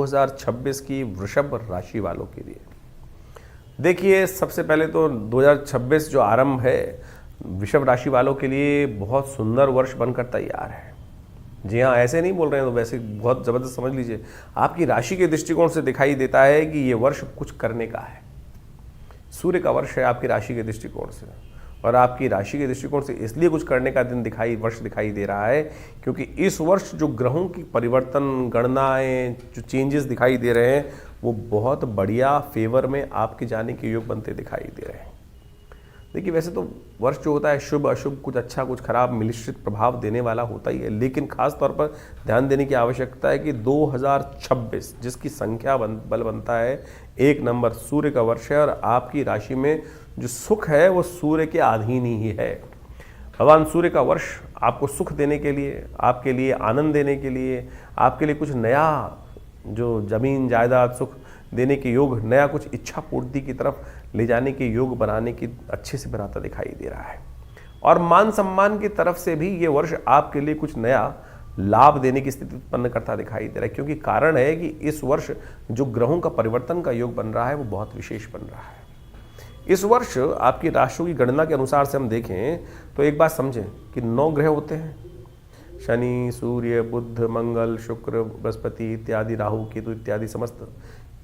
2026 की वृषभ राशि वालों के लिए। देखिए, सबसे पहले तो 2026 जो आरंभ है वृषभ राशि वालों के लिए बहुत सुंदर वर्ष बनकर तैयार है। जी हाँ, ऐसे नहीं बोल रहे हैं तो वैसे बहुत ज़बरदस्त समझ लीजिए। आपकी राशि के दृष्टिकोण से दिखाई देता है कि ये वर्ष कुछ करने का है। सूर्य का वर्ष है आपकी राशि के दृष्टिकोण से, और आपकी राशि के दृष्टिकोण से इसलिए कुछ करने का वर्ष दिखाई दे रहा है क्योंकि इस वर्ष जो ग्रहों की परिवर्तन, गणनाएं, जो चेंजेस दिखाई दे रहे हैं वो बहुत बढ़िया फेवर में आपके जाने के योग बनते दिखाई दे रहे हैं। देखिए, वैसे तो वर्ष जो होता है शुभ अशुभ, कुछ अच्छा कुछ खराब मिश्रित प्रभाव देने वाला होता ही है, लेकिन खास तौर पर ध्यान देने की आवश्यकता है कि 2026 जिसकी संख्या बल बनता है 1 नंबर, सूर्य का वर्ष है, और आपकी राशि में जो सुख है वो सूर्य के अधीन ही है। भगवान सूर्य का वर्ष आपको सुख देने के लिए, आपके लिए आनंद देने के लिए, आपके लिए कुछ नया जो जमीन जायदाद सुख देने के योग, नया कुछ इच्छा पूर्ति की तरफ ले जाने के योग बनाने की अच्छे से बनाता दिखाई दे रहा है। और मान सम्मान की तरफ से भी ये वर्ष आपके लिए कुछ नया लाभ देने की स्थिति उत्पन्न करता दिखाई दे रहा है, क्योंकि कारण है कि इस वर्ष जो ग्रहों का परिवर्तन का योग बन रहा है वो बहुत विशेष बन रहा है। इस वर्ष आपकी राशियों की गणना के अनुसार से हम देखें तो एक बात समझें कि 9 ग्रह होते हैं, शनि, सूर्य, बुध, मंगल, शुक्र, बृहस्पति इत्यादि, राहु, केतु इत्यादि समस्त।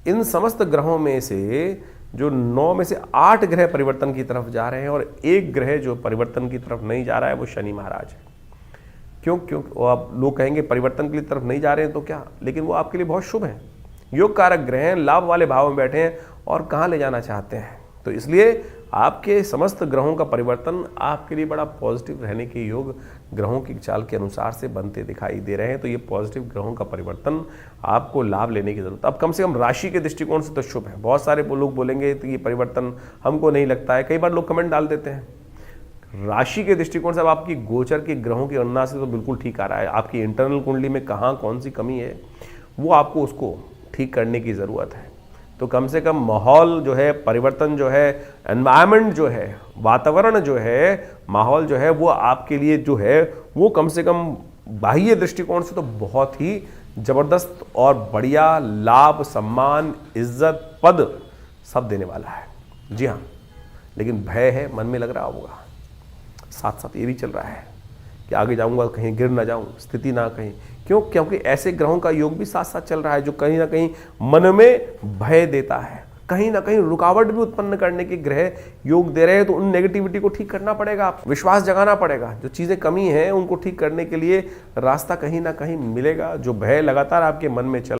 इन समस्त ग्रहों में से जो 9 में से 8 ग्रह परिवर्तन की तरफ जा रहे हैं और एक ग्रह जो परिवर्तन की तरफ नहीं जा रहा है वो शनि महाराज है। क्यों आप लोग कहेंगे परिवर्तन की तरफ नहीं जा रहे हैं तो क्या, लेकिन वो आपके लिए बहुत शुभ है, योग कारक ग्रह हैं, लाभ वाले भाव में बैठे हैं और कहाँ ले जाना चाहते हैं। तो इसलिए आपके समस्त ग्रहों का परिवर्तन आपके लिए बड़ा पॉजिटिव रहने के योग ग्रहों की चाल के अनुसार से बनते दिखाई दे रहे हैं। तो ये पॉजिटिव ग्रहों का परिवर्तन आपको लाभ लेने की जरूरत, अब कम से कम राशि के दृष्टिकोण से तो शुभ है। बहुत सारे लोग बोलेंगे तो ये परिवर्तन हमको नहीं लगता है, कई बार लोग कमेंट डाल देते हैं। राशि के दृष्टिकोण से अब आपकी गोचर के ग्रहों की गणना से तो बिल्कुल ठीक आ रहा है। आपकी इंटरनल कुंडली में कहाँ कौन सी कमी है वो आपको उसको ठीक करने की ज़रूरत है। तो कम से कम माहौल जो है, परिवर्तन जो है, एनवायरनमेंट जो है, वातावरण जो है, माहौल जो है वो आपके लिए जो है वो कम से कम बाह्य दृष्टिकोण से तो बहुत ही जबरदस्त और बढ़िया लाभ, सम्मान, इज्जत, पद सब देने वाला है। जी हाँ, लेकिन भय है, मन में लग रहा होगा, साथ साथ ये भी चल रहा है कि आगे जाऊंगा कहीं गिर ना जाऊं, स्थिति ना कहीं। क्यों? क्योंकि ऐसे ग्रहों का योग भी साथ साथ चल रहा है जो कहीं ना कहीं मन में भय देता है, कहीं ना कहीं रुकावट भी उत्पन्न करने के ग्रह योग दे रहे हैं। तो उन नेगेटिविटी को ठीक करना पड़ेगा, आप विश्वास जगाना पड़ेगा। जो चीज़ें कमी हैं उनको ठीक करने के लिए रास्ता कहीं ना कहीं मिलेगा। जो भय लगातार आपके मन में चल